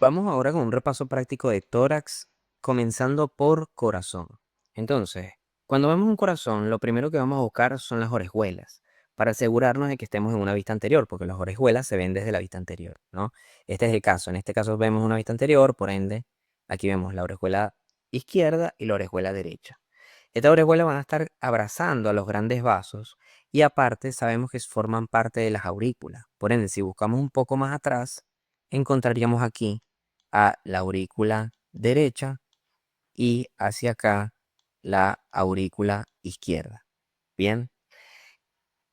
Vamos ahora con un repaso práctico de tórax, comenzando por corazón. Entonces, cuando vemos un corazón, lo primero que vamos a buscar son las orejuelas, para asegurarnos de que estemos en una vista anterior, porque las orejuelas se ven desde la vista anterior, ¿no? Este es el caso. En este caso vemos una vista anterior, por ende, aquí vemos la orejuela izquierda y la orejuela derecha. Estas orejuelas van a estar abrazando a los grandes vasos y aparte sabemos que forman parte de las aurículas. Por ende, si buscamos un poco más atrás, encontraríamos aquí a la aurícula derecha y hacia acá la aurícula izquierda. Bien.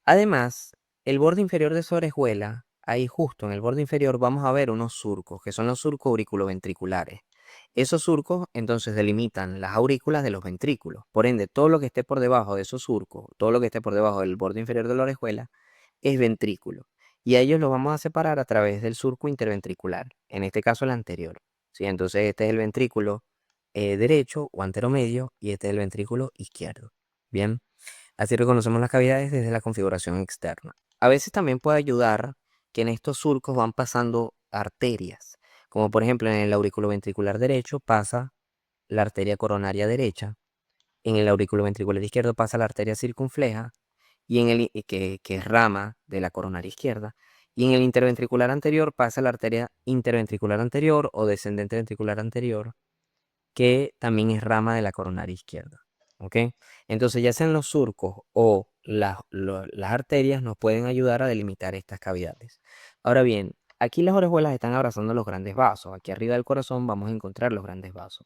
Además, el borde inferior de esa orejuela, ahí justo en el borde inferior vamos a ver unos surcos, que son los surcos auriculoventriculares. Esos surcos entonces delimitan las aurículas de los ventrículos. Por ende, todo lo que esté por debajo de esos surcos, todo lo que esté por debajo del borde inferior de la orejuela, es ventrículo. Y a ellos los vamos a separar a través del surco interventricular, en este caso el anterior. ¿Sí? Entonces este es el ventrículo derecho o anteromedio y este es el ventrículo izquierdo. Bien, así reconocemos las cavidades desde la configuración externa. A veces también puede ayudar que en estos surcos van pasando arterias, como por ejemplo en el aurículo ventricular derecho pasa la arteria coronaria derecha, en el aurículo ventricular izquierdo pasa la arteria circunfleja y que es rama de la coronaria izquierda. Y en el interventricular anterior pasa la arteria interventricular anterior o descendente ventricular anterior, que también es rama de la coronaria izquierda. ¿Ok? Entonces, ya sean los surcos o las arterias, nos pueden ayudar a delimitar estas cavidades. Ahora bien, aquí las orejuelas están abrazando los grandes vasos. Aquí arriba del corazón vamos a encontrar los grandes vasos.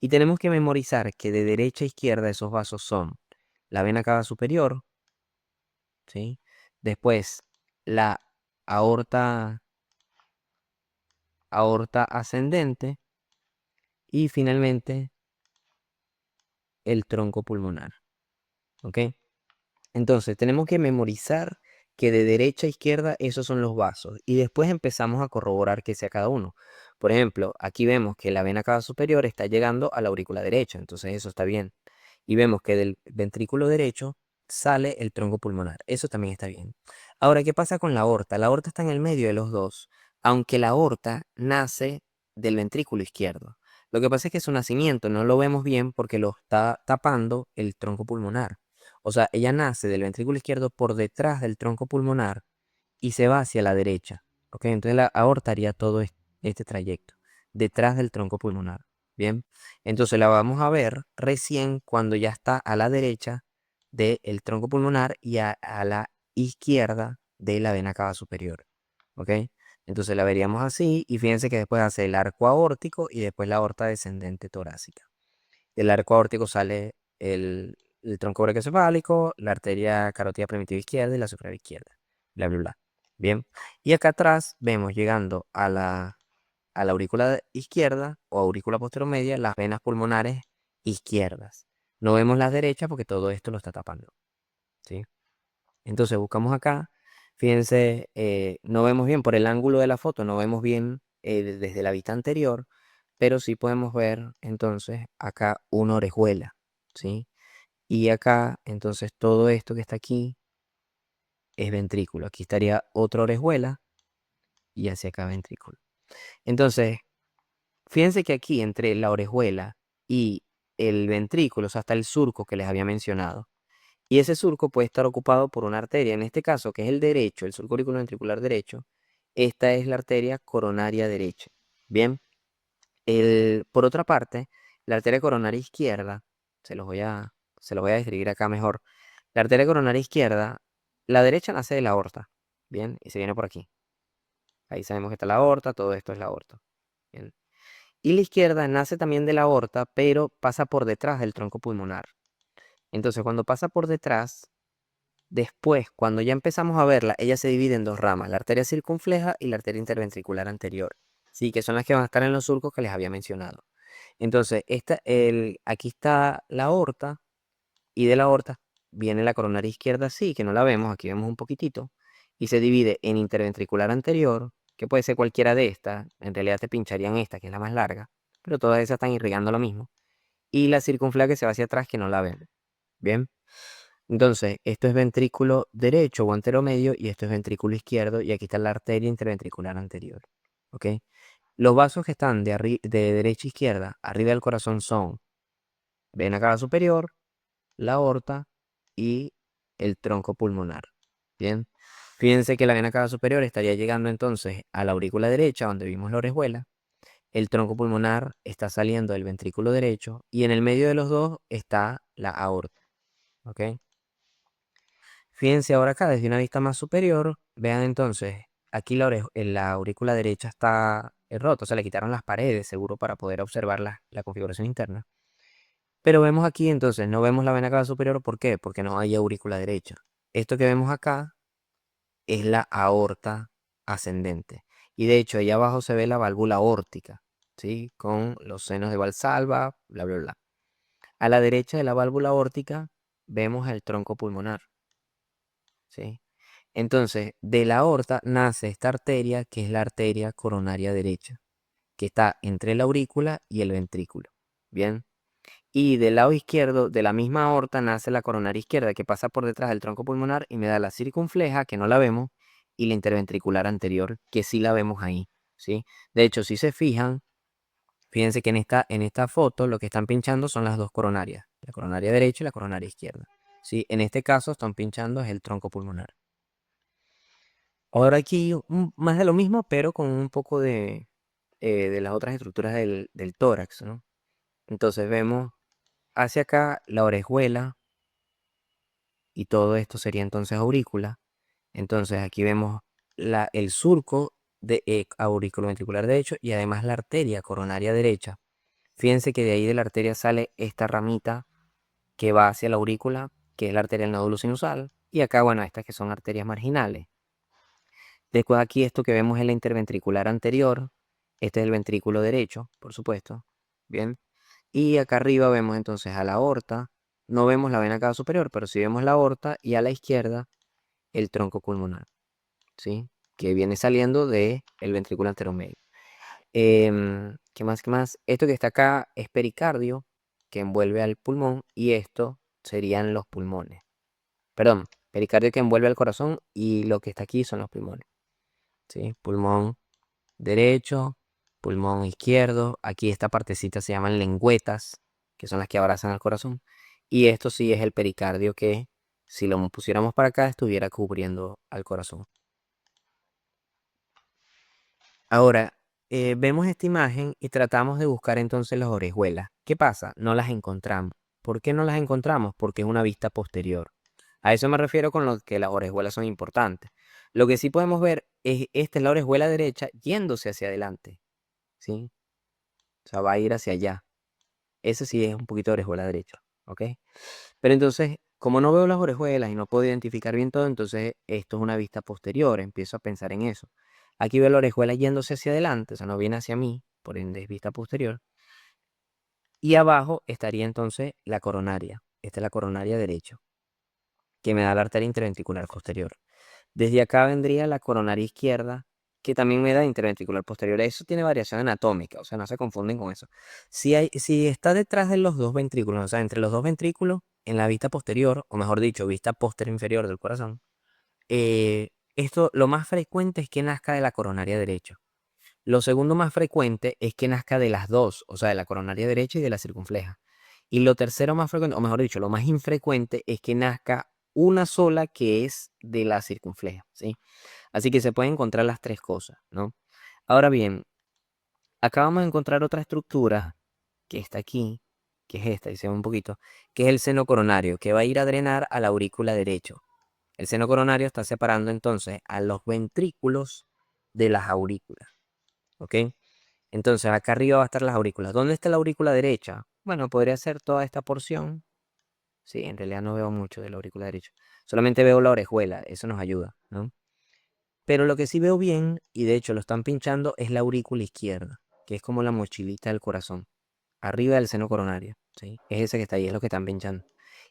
Y tenemos que memorizar que de derecha a izquierda esos vasos son la vena cava superior, ¿sí? Después la aorta, aorta ascendente y finalmente el tronco pulmonar, ¿ok? Entonces tenemos que memorizar que de derecha a izquierda esos son los vasos y después empezamos a corroborar que sea cada uno. Por ejemplo, aquí vemos que la vena cava superior está llegando a la aurícula derecha, entonces eso está bien. Y vemos que del ventrículo derecho sale el tronco pulmonar, eso también está bien. Ahora, ¿qué pasa con la aorta? La aorta está en el medio de los dos, aunque la aorta nace del ventrículo izquierdo. Lo que pasa es que su nacimiento no lo vemos bien porque lo está tapando el tronco pulmonar. O sea, ella nace del ventrículo izquierdo por detrás del tronco pulmonar y se va hacia la derecha. ¿Ok? Entonces la aorta haría todo este trayecto detrás del tronco pulmonar. Bien. Entonces la vamos a ver recién cuando ya está a la derecha del tronco pulmonar y a la izquierda de la vena cava superior. ¿Ok? Entonces la veríamos así y fíjense que después hace el arco aórtico y después la aorta descendente torácica. Del arco aórtico sale el tronco brachiocefálico, la arteria carótida primitiva izquierda y la sufragio izquierda. Bla, bla, bla. Bien. Y acá atrás vemos llegando a la aurícula izquierda o aurícula posteromedia las venas pulmonares izquierdas. No vemos las derechas porque todo esto lo está tapando. ¿Sí? Entonces buscamos acá. Fíjense, no vemos bien por el ángulo de la foto, no vemos bien desde la vista anterior, pero sí podemos ver entonces acá una orejuela, ¿sí? Y acá, entonces todo esto que está aquí es ventrículo. Aquí estaría otra orejuela y hacia acá ventrículo. Entonces, fíjense que aquí entre la orejuela y el ventrículo, o sea, hasta el surco que les había mencionado. Y ese surco puede estar ocupado por una arteria, en este caso, que es el derecho, el surco auriculoventricular derecho. Esta es la arteria coronaria derecha. Bien, por otra parte, la arteria coronaria izquierda, se los voy a, se los voy a describir acá mejor. La arteria coronaria izquierda, la derecha nace de la aorta, bien, y se viene por aquí. Ahí sabemos que está la aorta, todo esto es la aorta. Bien. Y la izquierda nace también de la aorta, pero pasa por detrás del tronco pulmonar. Entonces, cuando pasa por detrás, después, cuando ya empezamos a verla, ella se divide en dos ramas, la arteria circunfleja y la arteria interventricular anterior. Sí, que son las que van a estar en los surcos que les había mencionado. Entonces, aquí está la aorta y de la aorta viene la coronaria izquierda, sí, que no la vemos, aquí vemos un poquitito, y se divide en interventricular anterior, que puede ser cualquiera de estas, en realidad te pincharían esta, que es la más larga, pero todas esas están irrigando lo mismo, y la circunfleja que se va hacia atrás, que no la vemos. Bien, entonces, esto es ventrículo derecho o anteromedio, y esto es ventrículo izquierdo, y aquí está la arteria interventricular anterior. ¿Ok? Los vasos que están de derecha a izquierda, arriba del corazón, son vena cava superior, la aorta y el tronco pulmonar. Bien, fíjense que la vena cava superior estaría llegando entonces a la aurícula derecha, donde vimos la orejuela. El tronco pulmonar está saliendo del ventrículo derecho y en el medio de los dos está la aorta. ¿Ok? Fíjense ahora acá desde una vista más superior. Vean entonces, aquí la aurícula derecha está rota, o sea, le quitaron las paredes seguro para poder observar la configuración interna. Pero vemos aquí entonces, no vemos la vena cava superior. ¿Por qué? Porque no hay aurícula derecha. Esto que vemos acá es la aorta ascendente. Y de hecho, allá abajo se ve la válvula aórtica, ¿sí? Con los senos de Valsalva, bla, bla, bla. A la derecha de la válvula aórtica vemos el tronco pulmonar, ¿sí? Entonces, de la aorta nace esta arteria, que es la arteria coronaria derecha, que está entre la aurícula y el ventrículo. Bien. Y del lado izquierdo, de la misma aorta, nace la coronaria izquierda, que pasa por detrás del tronco pulmonar y me da la circunfleja, que no la vemos, y la interventricular anterior, que sí la vemos ahí, ¿sí? De hecho, si se fijan, fíjense que en esta foto lo que están pinchando son las dos coronarias, la coronaria derecha y la coronaria izquierda, ¿sí? En este caso están pinchando es el tronco pulmonar. Ahora aquí más de lo mismo, pero con un poco de las otras estructuras del tórax, ¿no? Entonces vemos hacia acá la orejuela y todo esto sería entonces aurícula. Entonces aquí vemos el surco de auriculoventricular derecho y además la arteria coronaria derecha. Fíjense que de ahí de la arteria sale esta ramita que va hacia la aurícula, que es la arteria del nódulo sinusal. Y acá, bueno, estas que son arterias marginales. Después aquí esto que vemos es la interventricular anterior. Este es el ventrículo derecho, por supuesto. Bien. Y acá arriba vemos entonces a la aorta. No vemos la vena cava superior, pero sí vemos la aorta y a la izquierda el tronco pulmonar, ¿sí? Que viene saliendo del ventrículo anteromedio. ¿Qué más? ¿Qué más? Esto que está acá es pericardio, que envuelve al pulmón, y esto serían los pulmones. Perdón, pericardio que envuelve al corazón y lo que está aquí son los pulmones, ¿sí? Pulmón derecho, pulmón izquierdo. Aquí esta partecita se llaman lengüetas, que son las que abrazan al corazón. Y esto sí es el pericardio que, si lo pusiéramos para acá, estuviera cubriendo al corazón. Ahora, vemos esta imagen y tratamos de buscar entonces las orejuelas. ¿Qué pasa? No las encontramos. ¿Por qué no las encontramos? Porque es una vista posterior. A eso me refiero con lo que las orejuelas son importantes. Lo que sí podemos ver es, esta es la orejuela derecha yéndose hacia adelante, ¿sí? O sea, va a ir hacia allá. Ese sí es un poquito de orejuela derecha, ¿ok? Pero entonces, como no veo las orejuelas y no puedo identificar bien todo, entonces esto es una vista posterior, empiezo a pensar en eso. Aquí veo la orejuela yéndose hacia adelante, o sea, no viene hacia mí, por ende es vista posterior. Y abajo estaría entonces la coronaria. Esta es la coronaria derecha, que me da la arteria interventricular posterior. Desde acá vendría la coronaria izquierda, que también me da interventricular posterior. Eso tiene variación anatómica, o sea, no se confunden con eso. Si está detrás de los dos ventrículos, o sea, entre los dos ventrículos, en la vista posterior, o mejor dicho, vista inferior del corazón, esto lo más frecuente es que nazca de la coronaria derecha. Lo segundo más frecuente es que nazca de las dos, o sea, de la coronaria derecha y de la circunfleja. Y lo tercero más frecuente, o mejor dicho, lo más infrecuente es que nazca una sola que es de la circunfleja, ¿sí? Así que se pueden encontrar las tres cosas, ¿no? Ahora bien, acá vamos a encontrar otra estructura que está aquí, que es esta, y se ve un poquito, que es el seno coronario, que va a ir a drenar a la aurícula derecho. El seno coronario está separando entonces a los ventrículos de las aurículas, ¿ok? Entonces acá arriba va a estar las aurículas. ¿Dónde está la aurícula derecha? Bueno, podría ser toda esta porción. Sí, en realidad no veo mucho de la aurícula derecha. Solamente veo la orejuela, eso nos ayuda, ¿no? Pero lo que sí veo bien, y de hecho lo están pinchando, es la aurícula izquierda, que es como la mochilita del corazón, arriba del seno coronario, ¿sí? Es ese que está ahí, es lo que están pinchando.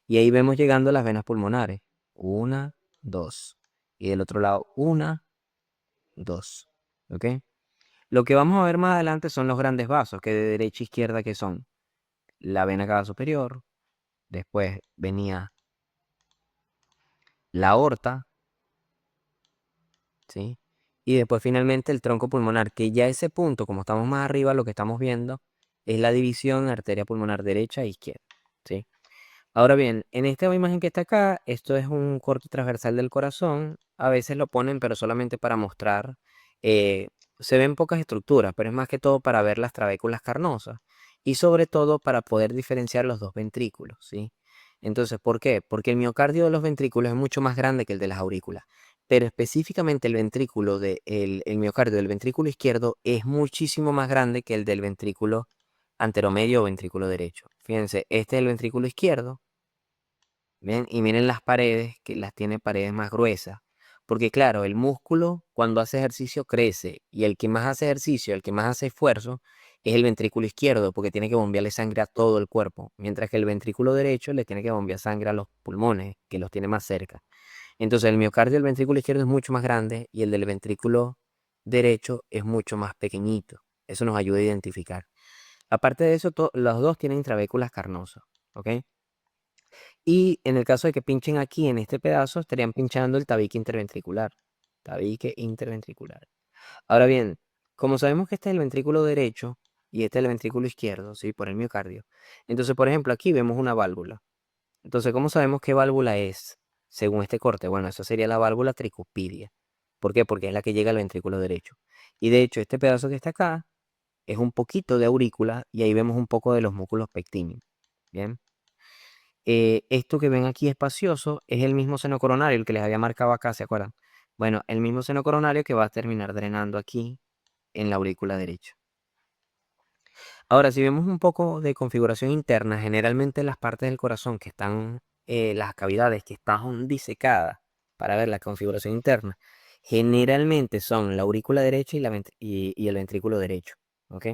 Y ahí vemos llegando las venas pulmonares. Una, dos. Y del otro lado, una, dos. ¿Ok? Lo que vamos a ver más adelante son los grandes vasos, que de derecha a izquierda que son la vena cava superior, después venía la aorta, ¿sí? Y después finalmente el tronco pulmonar, que ya ese punto, como estamos más arriba, lo que estamos viendo es la división arteria pulmonar derecha e izquierda, ¿sí? Ahora bien, en esta imagen que está acá, esto es un corte transversal del corazón. A veces lo ponen, pero solamente para mostrar. eh, Se ven pocas estructuras, pero es más que todo para ver las trabéculas carnosas. Y sobre todo para poder diferenciar los dos ventrículos, ¿sí? Entonces, ¿por qué? Porque el miocardio de los ventrículos es mucho más grande que el de las aurículas. Pero específicamente el miocardio del ventrículo izquierdo es muchísimo más grande que el del ventrículo anteromedio o ventrículo derecho. Fíjense, este es el ventrículo izquierdo. ¿Ven? Y miren las paredes, que las tiene paredes más gruesas. Porque claro, el músculo cuando hace ejercicio crece y el que más hace ejercicio, el que más hace esfuerzo, es el ventrículo izquierdo porque tiene que bombearle sangre a todo el cuerpo, mientras que el ventrículo derecho le tiene que bombear sangre a los pulmones, que los tiene más cerca. Entonces el miocardio del ventrículo izquierdo es mucho más grande y el del ventrículo derecho es mucho más pequeñito. Eso nos ayuda a identificar. Aparte de eso, los dos tienen trabéculas carnosas, ¿ok? Y en el caso de que pinchen aquí en este pedazo, estarían pinchando el tabique interventricular. Tabique interventricular. Ahora bien, como sabemos que este es el ventrículo derecho y este es el ventrículo izquierdo, ¿sí? Por el miocardio. Entonces, por ejemplo, aquí vemos una válvula. Entonces, ¿cómo sabemos qué válvula es según este corte? Bueno, esa sería la válvula tricuspidia. ¿Por qué? Porque es la que llega al ventrículo derecho. Y de hecho, este pedazo que está acá es un poquito de aurícula y ahí vemos un poco de los músculos pectíneos. Bien. Esto que ven aquí espacioso es el mismo seno coronario, el que les había marcado acá, ¿se acuerdan? Bueno, el mismo seno coronario que va a terminar drenando aquí en la aurícula derecha. Ahora, si vemos un poco de configuración interna, generalmente las partes del corazón que están, las cavidades que están disecadas para ver la configuración interna, generalmente son la aurícula derecha y el ventrículo derecho, ¿ok?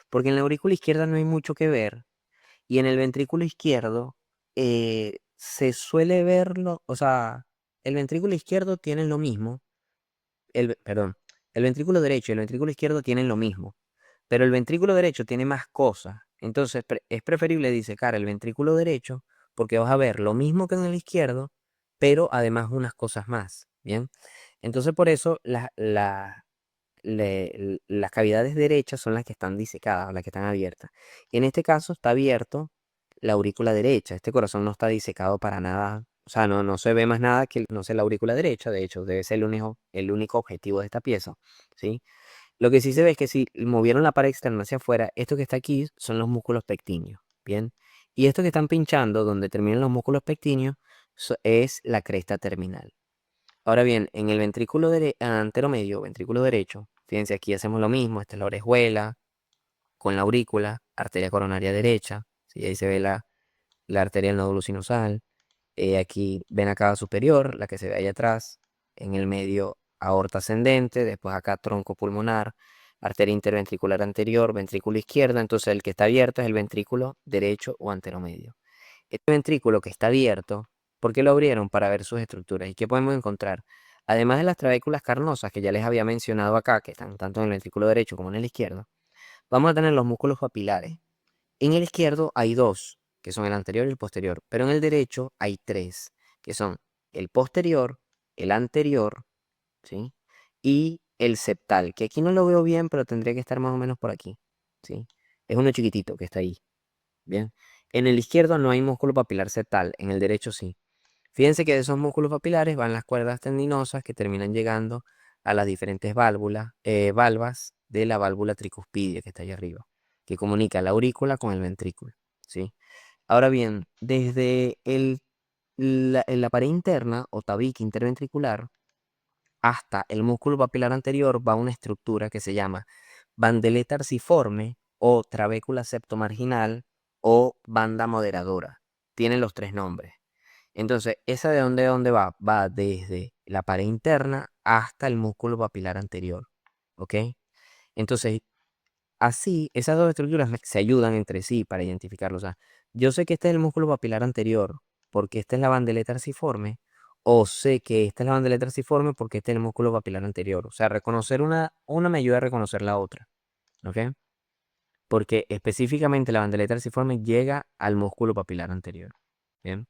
Porque en la aurícula izquierda no hay mucho que ver y en el ventrículo izquierdo se suele verlo, o sea, el ventrículo izquierdo tienen lo mismo, perdón, el ventrículo derecho y el ventrículo izquierdo tienen lo mismo, pero el ventrículo derecho tiene más cosas. Entonces es preferible disecar el ventrículo derecho porque vas a ver lo mismo que en el izquierdo, pero además unas cosas más, ¿bien? Entonces por eso las cavidades derechas son las que están disecadas, las que están abiertas. Y en este caso está abierto la aurícula derecha. Este corazón no está disecado para nada. O sea, no se ve más nada que no sé la aurícula derecha. De hecho, debe ser el único objetivo de esta pieza. ¿Sí? Lo que sí se ve es que si movieron la pared externa hacia afuera, esto que está aquí son los músculos pectíneos. ¿Bien? Y esto que están pinchando, donde terminan los músculos pectíneos, es la cresta terminal. Ahora bien, en el ventrículo anteromedio, ventrículo derecho, fíjense, aquí hacemos lo mismo. Esta es la orejuela con la aurícula, arteria coronaria derecha. ¿Sí? Ahí se ve la arteria del nódulo sinusal. Aquí vena cava superior, la que se ve ahí atrás. En el medio, aorta ascendente. Después acá, tronco pulmonar, arteria interventricular anterior, ventrículo izquierdo. Entonces, el que está abierto es el ventrículo derecho o anteromedio. Este ventrículo que está abierto, ¿por qué lo abrieron? Para ver sus estructuras. ¿Y qué podemos encontrar? Además de las trabéculas carnosas que ya les había mencionado acá, que están tanto en el ventrículo derecho como en el izquierdo, vamos a tener los músculos papilares. En el izquierdo hay dos, que son el anterior y el posterior, pero en el derecho hay tres, que son el posterior, el anterior, ¿sí? Y el septal, que aquí no lo veo bien, pero tendría que estar más o menos por aquí, ¿sí? Es uno chiquitito que está ahí, ¿bien? En el izquierdo no hay músculo papilar septal, en el derecho sí. Fíjense que de esos músculos papilares van las cuerdas tendinosas que terminan llegando a las diferentes valvas de la válvula tricuspidia que está ahí arriba, que comunica la aurícula con el ventrículo, ¿sí? Ahora bien, desde la pared interna o tabique interventricular hasta el músculo papilar anterior va una estructura que se llama bandeleta arciforme o trabécula septomarginal o banda moderadora. Tienen los tres nombres. Entonces, ¿esa de dónde va? Va desde la pared interna hasta el músculo papilar anterior. ¿Ok? Entonces, así, esas dos estructuras se ayudan entre sí para identificarlo. O sea, yo sé que este es el músculo papilar anterior porque esta es la bandeleta arciforme, o sé que esta es la bandeleta arciforme porque este es el músculo papilar anterior. O sea, reconocer una me ayuda a reconocer la otra. ¿Ok? Porque específicamente la bandeleta arciforme llega al músculo papilar anterior. Bien.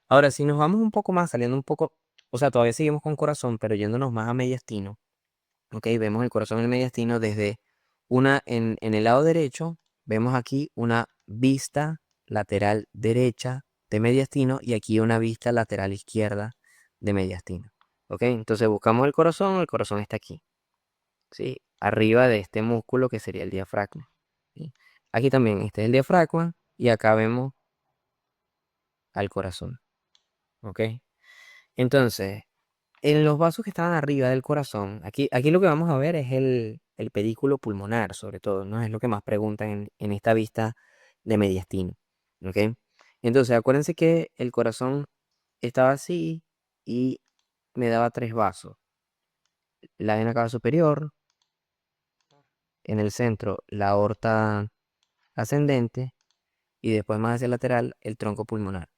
Ahora, si nos vamos un poco más, saliendo un poco, o sea, todavía seguimos con corazón, pero yéndonos más a mediastino, ¿ok? Vemos el corazón del mediastino desde en el lado derecho, vemos aquí una vista lateral derecha de mediastino y aquí una vista lateral izquierda de mediastino, ¿ok? Entonces buscamos el corazón está aquí, ¿sí? Arriba de este músculo que sería el diafragma, ¿sí? Aquí también este es el diafragma y acá vemos al corazón, ¿ok? Entonces, en los vasos que estaban arriba del corazón, aquí lo que vamos a ver es el pedículo pulmonar, sobre todo, ¿no? Es lo que más preguntan en esta vista de mediastino, ¿ok? Entonces, acuérdense que el corazón estaba así y me daba tres vasos. La vena cava superior, en el centro la aorta ascendente y después más hacia el lateral el tronco pulmonar.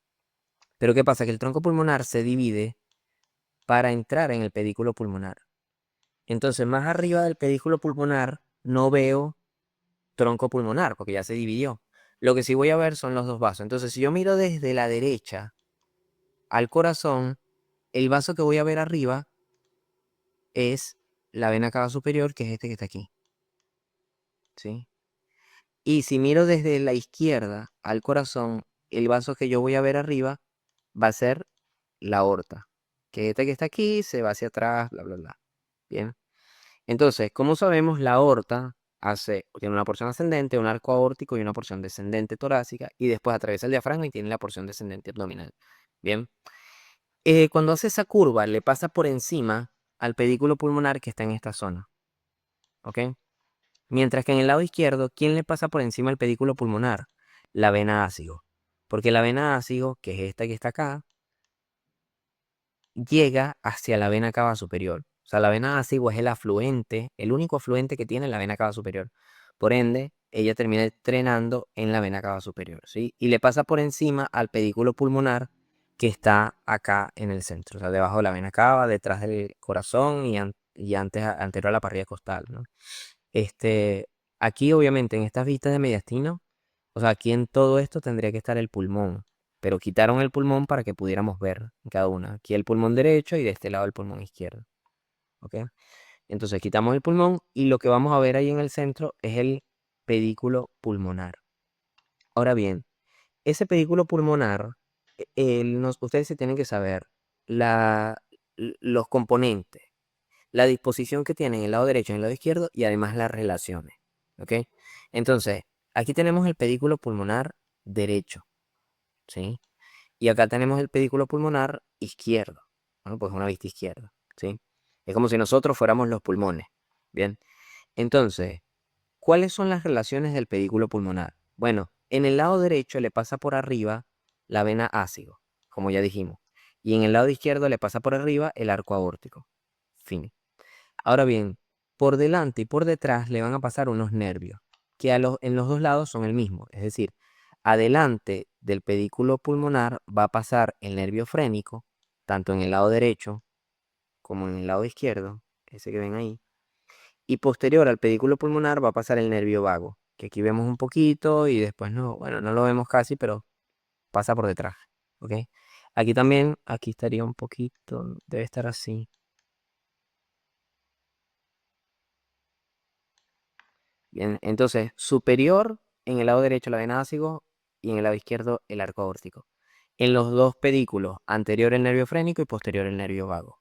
Pero ¿qué pasa? Que el tronco pulmonar se divide para entrar en el pedículo pulmonar. Entonces, más arriba del pedículo pulmonar no veo tronco pulmonar porque ya se dividió. Lo que sí voy a ver son los dos vasos. Entonces, si yo miro desde la derecha al corazón, el vaso que voy a ver arriba es la vena cava superior, que es este que está aquí. ¿Sí? Y si miro desde la izquierda al corazón, el vaso que yo voy a ver arriba va a ser la aorta, que es este que está aquí, se va hacia atrás, bla, bla, bla. Bien. Entonces, como sabemos, la aorta tiene una porción ascendente, un arco aórtico y una porción descendente torácica, y después atraviesa el diafragma y tiene la porción descendente abdominal. Bien. Cuando hace esa curva, le pasa por encima al pedículo pulmonar que está en esta zona. ¿Ok? Mientras que en el lado izquierdo, ¿quién le pasa por encima al pedículo pulmonar? La vena ácido. Porque la vena ácido, que es esta que está acá, llega hacia la vena cava superior. O sea, la vena ácido es el afluente, el único afluente que tiene la vena cava superior. Por ende, ella termina drenando en la vena cava superior, ¿sí? Y le pasa por encima al pedículo pulmonar que está acá en el centro, o sea, debajo de la vena cava, detrás del corazón y anterior a la parrilla costal, ¿no? Aquí obviamente en estas vistas de mediastino, o sea, aquí en todo esto tendría que estar el pulmón, pero quitaron el pulmón para que pudiéramos ver cada una. Aquí el pulmón derecho y de este lado el pulmón izquierdo. ¿Ok? Entonces quitamos el pulmón y lo que vamos a ver ahí en el centro es el pedículo pulmonar. Ahora bien, ese pedículo pulmonar, ustedes se tienen que saber los componentes, la disposición que tiene en el lado derecho y en el lado izquierdo y además las relaciones. ¿Ok? Entonces, aquí tenemos el pedículo pulmonar derecho, ¿sí? Y acá tenemos el pedículo pulmonar izquierdo. Bueno, pues una vista izquierda, ¿sí? Es como si nosotros fuéramos los pulmones. Bien. Entonces, ¿cuáles son las relaciones del pedículo pulmonar? Bueno, en el lado derecho le pasa por arriba la vena ácido, como ya dijimos. Y en el lado izquierdo le pasa por arriba el arco aórtico. Fin. Ahora bien, por delante y por detrás le van a pasar unos nervios, que en los dos lados son el mismo. Es decir, adelante del pedículo pulmonar va a pasar el nervio frénico, tanto en el lado derecho como en el lado izquierdo, ese que ven ahí. Y posterior al pedículo pulmonar va a pasar el nervio vago, que aquí vemos un poquito y después no, bueno, no lo vemos casi, pero pasa por detrás. ¿Ok? Aquí también, aquí estaría un poquito, debe estar así. Bien, entonces, superior en el lado derecho la vena ácido y en el lado izquierdo el arco aórtico. En los dos pedículos, anterior el nervio frénico y posterior el nervio vago.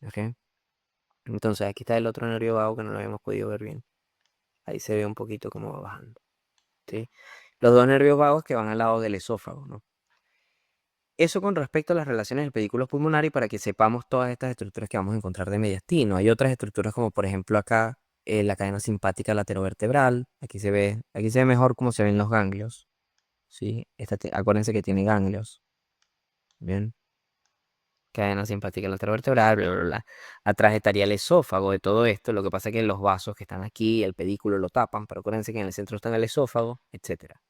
¿Ok? Entonces, aquí está el otro nervio vago que no lo habíamos podido ver bien. Ahí se ve un poquito cómo va bajando. ¿Sí? Los dos nervios vagos que van al lado del esófago, ¿no? Eso con respecto a las relaciones del pedículo pulmonar y para que sepamos todas estas estructuras que vamos a encontrar de mediastino. Hay otras estructuras como por ejemplo acá la cadena simpática laterovertebral. Aquí se ve mejor cómo se ven los ganglios. ¿Sí? Acuérdense que tiene ganglios. Bien. Cadena simpática laterovertebral, bla, bla, bla. Atrás estaría el esófago de todo esto. Lo que pasa es que los vasos que están aquí, el pedículo lo tapan, pero acuérdense que en el centro está el esófago, etcétera.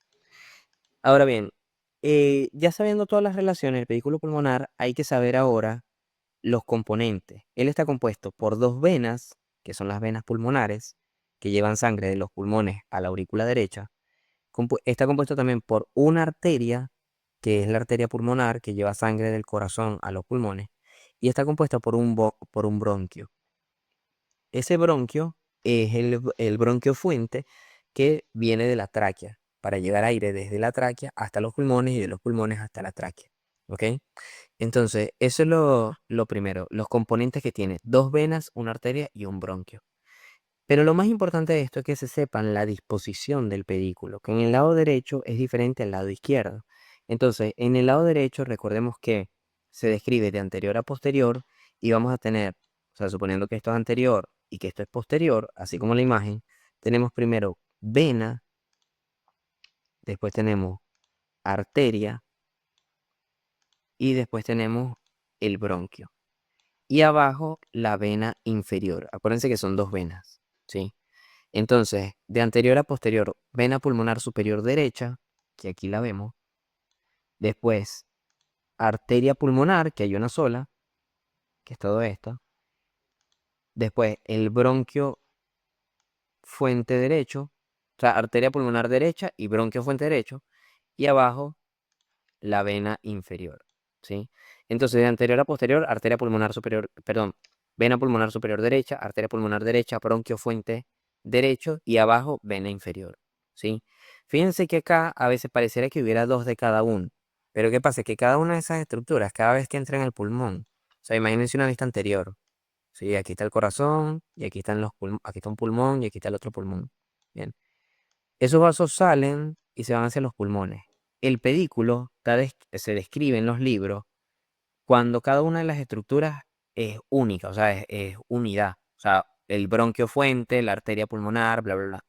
Ahora bien, ya sabiendo todas las relaciones del pedículo pulmonar, hay que saber ahora los componentes. Él está compuesto por dos venas, que son las venas pulmonares, que llevan sangre de los pulmones a la aurícula derecha. Está compuesto también por una arteria, que es la arteria pulmonar, que lleva sangre del corazón a los pulmones. Y está compuesto por un bronquio. ese bronquio es el bronquio fuente que viene de la tráquea, para llevar aire desde la tráquea hasta los pulmones y de los pulmones hasta la tráquea. ¿Ok? Entonces, eso es lo primero, los componentes que tiene, dos venas, una arteria y un bronquio. Pero lo más importante de esto es que se sepan la disposición del pedículo, que en el lado derecho es diferente al lado izquierdo. Entonces, en el lado derecho, recordemos que se describe de anterior a posterior y vamos a tener, o sea, suponiendo que esto es anterior y que esto es posterior, así como la imagen, tenemos primero vena, después tenemos arteria y después tenemos el bronquio. Y abajo la vena inferior. Acuérdense que son dos venas, ¿sí? Entonces, de anterior a posterior, vena pulmonar superior derecha, que aquí la vemos. Después, arteria pulmonar, que hay una sola, que es todo esto. Después, el bronquio fuente derecho, o sea, arteria pulmonar derecha y bronquio fuente derecho. Y abajo, la vena inferior, ¿sí? Entonces, de anterior a posterior, arteria pulmonar superior, perdón, vena pulmonar superior derecha, arteria pulmonar derecha, bronquio fuente derecho y abajo vena inferior, ¿sí? Fíjense que acá a veces pareciera que hubiera dos de cada uno, pero ¿qué pasa? Que cada una de esas estructuras, cada vez que entra en el pulmón, o sea, imagínense una vista anterior, ¿sí? Aquí está el corazón y aquí están aquí está un pulmón y aquí está el otro pulmón, ¿bien? Esos vasos salen y se van hacia los pulmones. El pedículo se describe en los libros cuando cada una de las estructuras es única, o sea, es unidad. O sea, el bronquio fuente, la arteria pulmonar, bla, bla, bla.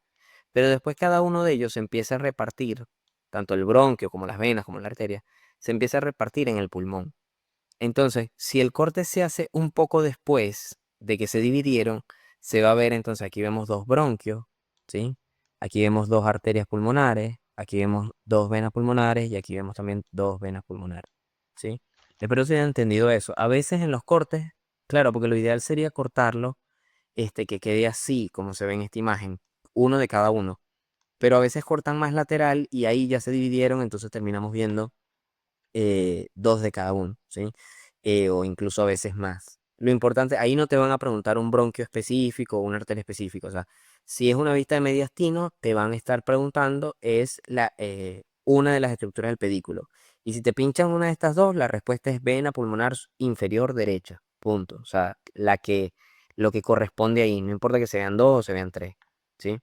Pero después cada uno de ellos se empieza a repartir, tanto el bronquio como las venas, como la arteria, se empieza a repartir en el pulmón. Entonces, si el corte se hace un poco después de que se dividieron, se va a ver, entonces aquí vemos dos bronquios, ¿sí? Aquí vemos dos arterias pulmonares, aquí vemos dos venas pulmonares y aquí vemos también dos venas pulmonares, ¿sí? Espero se haya entendido eso. A veces en los cortes, claro, porque lo ideal sería cortarlo, que quede así, como se ve en esta imagen, uno de cada uno. Pero a veces cortan más lateral y ahí ya se dividieron, entonces terminamos viendo dos de cada uno, ¿sí? O incluso a veces más. Lo importante, ahí no te van a preguntar un bronquio específico o un arteria específico. O sea, si es una vista de mediastino, te van a estar preguntando es una de las estructuras del pedículo. Y si te pinchan una de estas dos, la respuesta es vena pulmonar inferior derecha. Punto. O sea, lo que corresponde ahí. No importa que se vean dos o se vean tres, ¿sí?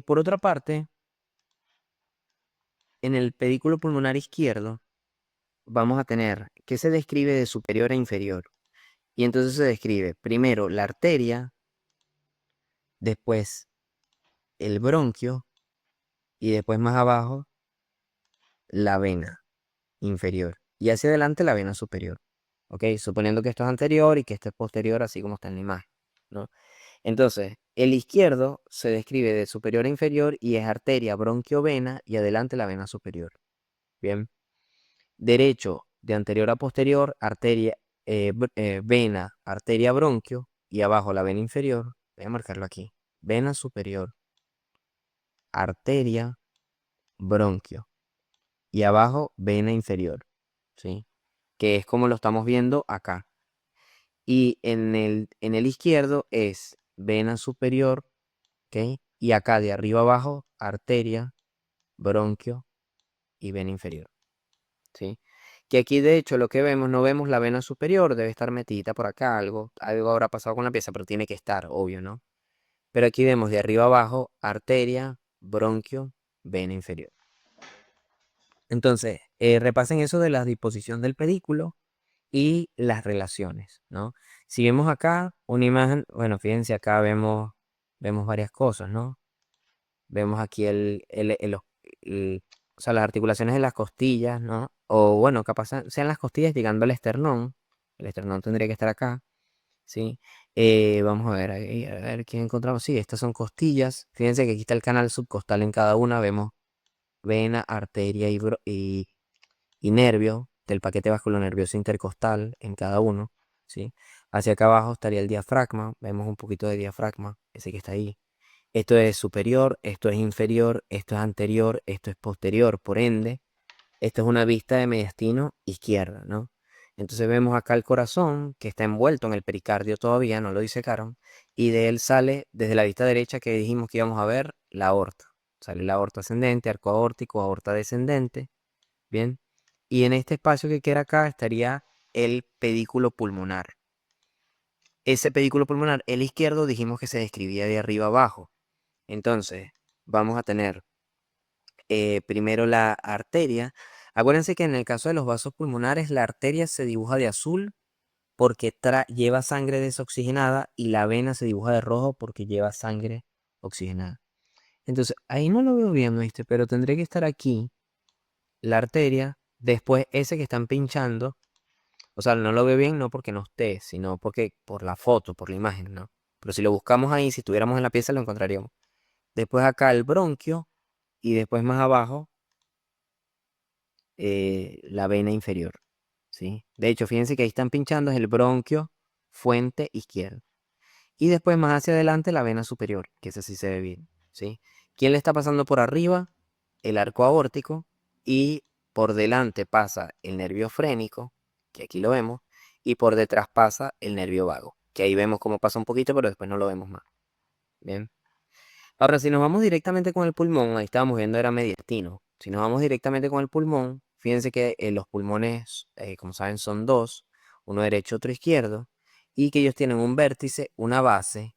Por otra parte, en el pedículo pulmonar izquierdo, vamos a tener que se describe de superior a inferior. Y entonces se describe primero la arteria, después el bronquio y después más abajo la vena inferior. Y hacia adelante la vena superior. ¿Ok? Suponiendo que esto es anterior y que esto es posterior, así como está en la imagen, ¿no? Entonces, el izquierdo se describe de superior a inferior y es arteria, bronquio, vena y adelante la vena superior. Bien. Derecho de anterior a posterior, arteria, vena, arteria, bronquio y abajo la vena inferior. Voy a marcarlo aquí. Vena superior, arteria, bronquio y abajo vena inferior, ¿sí? Que es como lo estamos viendo acá. Y en el izquierdo es vena superior, ¿ok? Y acá de arriba abajo, arteria, bronquio y vena inferior, ¿sí? Que aquí de hecho lo que vemos, no vemos la vena superior, debe estar metida por acá, algo habrá pasado con la pieza, pero tiene que estar, obvio, ¿no? Pero aquí vemos de arriba abajo, arteria, bronquio, vena inferior. Entonces, repasen eso de la disposición del pedículo y las relaciones, ¿no? Si vemos acá una imagen, bueno, fíjense, acá vemos varias cosas, ¿no? Vemos aquí o sea, las articulaciones de las costillas, ¿no? O bueno, capaz sean las costillas llegando al esternón. El esternón tendría que estar acá, ¿sí? Vamos a ver, a ver qué encontramos. Sí, estas son costillas. Fíjense que aquí está el canal subcostal en cada una. Vemos vena, arteria y nervio del paquete vasculonervioso intercostal en cada uno, ¿sí? Hacia acá abajo estaría el diafragma. Vemos un poquito de diafragma, ese que está ahí. Esto es superior, esto es inferior, esto es anterior, esto es posterior. Por ende, esto es una vista de mediastino izquierda, ¿no? Entonces vemos acá el corazón que está envuelto en el pericardio todavía, no lo disecaron, y de él sale desde la vista derecha que dijimos que íbamos a ver la aorta. Sale la aorta ascendente, arco aórtico, aorta descendente, ¿bien? Y en este espacio que queda acá estaría el pedículo pulmonar. Ese pedículo pulmonar, el izquierdo, dijimos que se describía de arriba abajo. Entonces, vamos a tener primero la arteria. Acuérdense que en el caso de los vasos pulmonares, la arteria se dibuja de azul porque lleva sangre desoxigenada y la vena se dibuja de rojo porque lleva sangre oxigenada. Entonces, ahí no lo veo bien, ¿viste? Pero tendré que estar aquí, la arteria, después ese que están pinchando. O sea, no lo veo bien no porque no esté, sino porque por la foto, por la imagen, ¿no? Pero si lo buscamos ahí, si estuviéramos en la pieza, lo encontraríamos. Después acá el bronquio y después más abajo la vena inferior, ¿sí? De hecho, fíjense que ahí están pinchando, es el bronquio fuente izquierdo. Y después más hacia adelante la vena superior, que esa sí se ve bien, ¿sí? ¿Quién le está pasando por arriba? El arco aórtico y por delante pasa el nervio frénico, que aquí lo vemos, y por detrás pasa el nervio vago, que ahí vemos cómo pasa un poquito, pero después no lo vemos más. Bien. Ahora, si nos vamos directamente con el pulmón, ahí estábamos viendo era mediastino. Si nos vamos directamente con el pulmón, fíjense que los pulmones, como saben, son dos, uno derecho, otro izquierdo, y que ellos tienen un vértice, una base,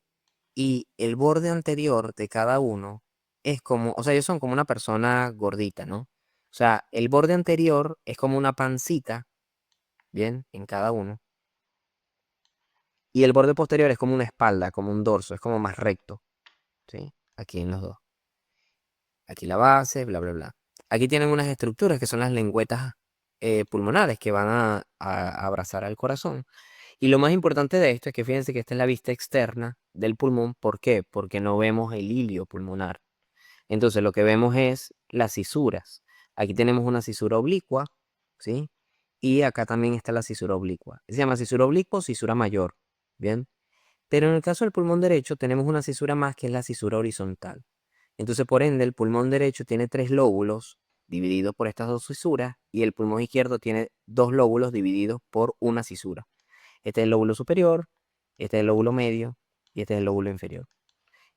y el borde anterior de cada uno es como, o sea, ellos son como una persona gordita, ¿no? O sea, el borde anterior es como una pancita, ¿bien? En cada uno. Y el borde posterior es como una espalda, como un dorso, es como más recto, ¿sí? Aquí en los dos. Aquí la base, bla, bla, bla. Aquí tienen unas estructuras que son las lengüetas pulmonares que van a abrazar al corazón. Y lo más importante de esto es que fíjense que esta es la vista externa del pulmón. ¿Por qué? Porque no vemos el hilio pulmonar. Entonces lo que vemos es las cisuras. Aquí tenemos una cisura oblicua, ¿sí? Y acá también está la cisura oblicua. Se llama cisura oblicua o cisura mayor, ¿bien? Pero en el caso del pulmón derecho tenemos una cisura más que es la cisura horizontal. Entonces, por ende, el pulmón derecho tiene 3 lóbulos divididos por estas dos cisuras y el pulmón izquierdo tiene 2 lóbulos divididos por una cisura. Este es el lóbulo superior, este es el lóbulo medio y este es el lóbulo inferior.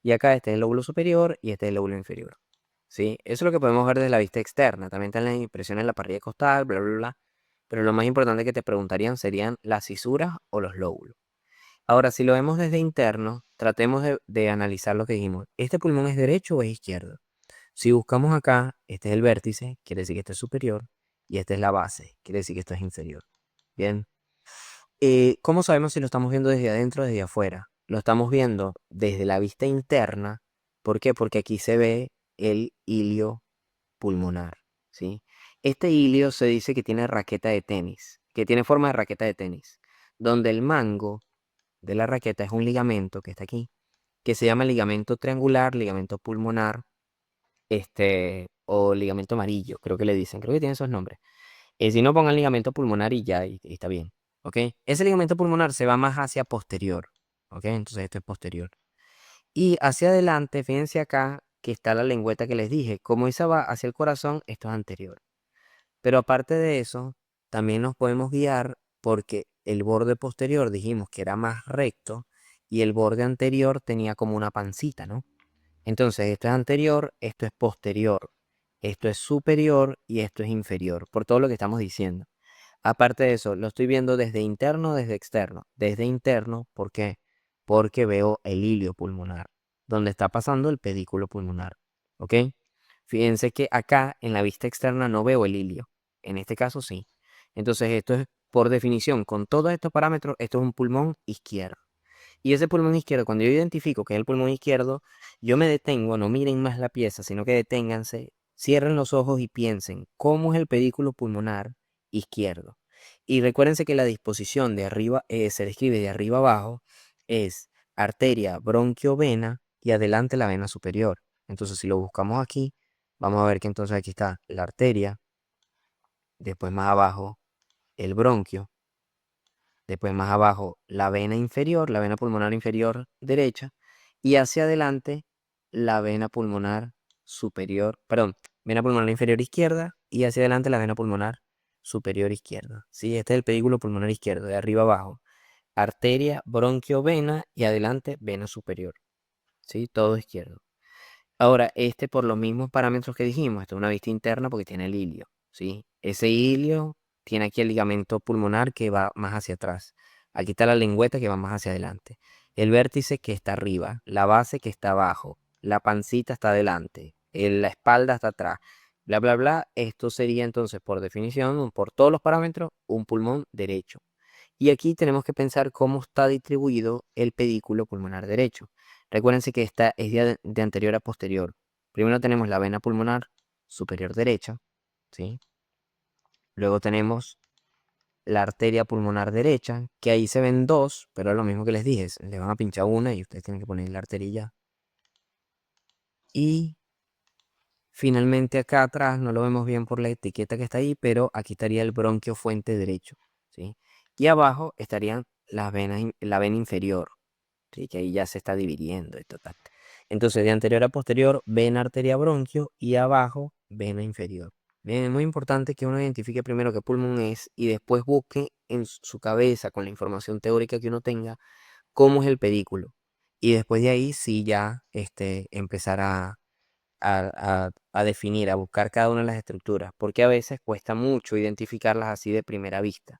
Y acá este es el lóbulo superior y este es el lóbulo inferior. ¿Sí? Eso es lo que podemos ver desde la vista externa. También están las impresiones en la parrilla costal, bla, bla, bla. Pero lo más importante que te preguntarían serían las cisuras o los lóbulos. Ahora, si lo vemos desde interno, tratemos de analizar lo que dijimos. ¿Este pulmón es derecho o es izquierdo? Si buscamos acá, este es el vértice, quiere decir que este es superior, y esta es la base, quiere decir que esto es inferior. Bien. ¿Cómo sabemos si lo estamos viendo desde adentro o desde afuera? Lo estamos viendo desde la vista interna. ¿Por qué? Porque aquí se ve el hilio pulmonar, ¿sí? Este hilio se dice que tiene raqueta de tenis, que tiene forma de raqueta de tenis, donde el mango de la raqueta es un ligamento que está aquí, que se llama ligamento triangular, ligamento pulmonar, o ligamento amarillo, creo que le dicen, creo que tiene esos nombres. Si no, pongan ligamento pulmonar y ya, y está bien, ¿ok? Ese ligamento pulmonar se va más hacia posterior, ¿ok? Entonces esto es posterior. Y hacia adelante, fíjense acá que está la lengüeta que les dije. Como esa va hacia el corazón, esto es anterior. Pero aparte de eso, también nos podemos guiar porque el borde posterior dijimos que era más recto y el borde anterior tenía como una pancita, ¿no? Entonces, esto es anterior, esto es posterior, esto es superior y esto es inferior, por todo lo que estamos diciendo. Aparte de eso, lo estoy viendo desde interno, desde externo. Desde interno, ¿por qué? Porque veo el hilio pulmonar, donde está pasando el pedículo pulmonar, ¿ok? Fíjense que acá en la vista externa no veo el hilio, en este caso sí. Entonces, esto es por definición, con todos estos parámetros, esto es un pulmón izquierdo. Y ese pulmón izquierdo, cuando yo identifico que es el pulmón izquierdo, yo me detengo, no miren más la pieza, sino que deténganse, cierren los ojos y piensen cómo es el pedículo pulmonar izquierdo. Y recuérdense que la disposición de arriba se describe de arriba abajo, es arteria, bronquio, vena y adelante la vena superior. Entonces, si lo buscamos aquí, vamos a ver que entonces aquí está la arteria, después más abajo el bronquio, después más abajo la vena inferior, la vena pulmonar inferior derecha, y hacia adelante la vena pulmonar superior, perdón, vena pulmonar inferior izquierda, y hacia adelante la vena pulmonar superior izquierdo. ¿Sí? Este es el pedículo pulmonar izquierdo, de arriba abajo. Arteria, bronquio, vena y adelante vena superior. ¿Sí? Todo izquierdo. Ahora, este por los mismos parámetros que dijimos, esto es una vista interna porque tiene el ilio, ¿sí? Ese ilio tiene aquí el ligamento pulmonar que va más hacia atrás. Aquí está la lengüeta que va más hacia adelante. El vértice que está arriba, la base que está abajo, la pancita está adelante, la espalda está atrás, bla, bla, bla. Esto sería entonces, por definición, por todos los parámetros, un pulmón derecho. Y aquí tenemos que pensar cómo está distribuido el pedículo pulmonar derecho. Recuérdense que esta es de anterior a posterior. Primero tenemos la vena pulmonar superior derecha, ¿sí? Luego tenemos la arteria pulmonar derecha, que ahí se ven dos, pero es lo mismo que les dije, le van a pinchar una y ustedes tienen que poner la arteria. Y finalmente acá atrás, no lo vemos bien por la etiqueta que está ahí, pero aquí estaría el bronquio fuente derecho, ¿sí? Y abajo estarían las venas, la vena inferior, ¿sí? Que ahí ya se está dividiendo esto, tal. Entonces, de anterior a posterior, vena, arteria, bronquio y abajo, vena inferior. Bien, es muy importante que uno identifique primero qué pulmón es y después busque en su cabeza, con la información teórica que uno tenga, cómo es el pedículo. Y después de ahí sí ya empezar a definir, a buscar cada una de las estructuras, porque a veces cuesta mucho identificarlas así de primera vista.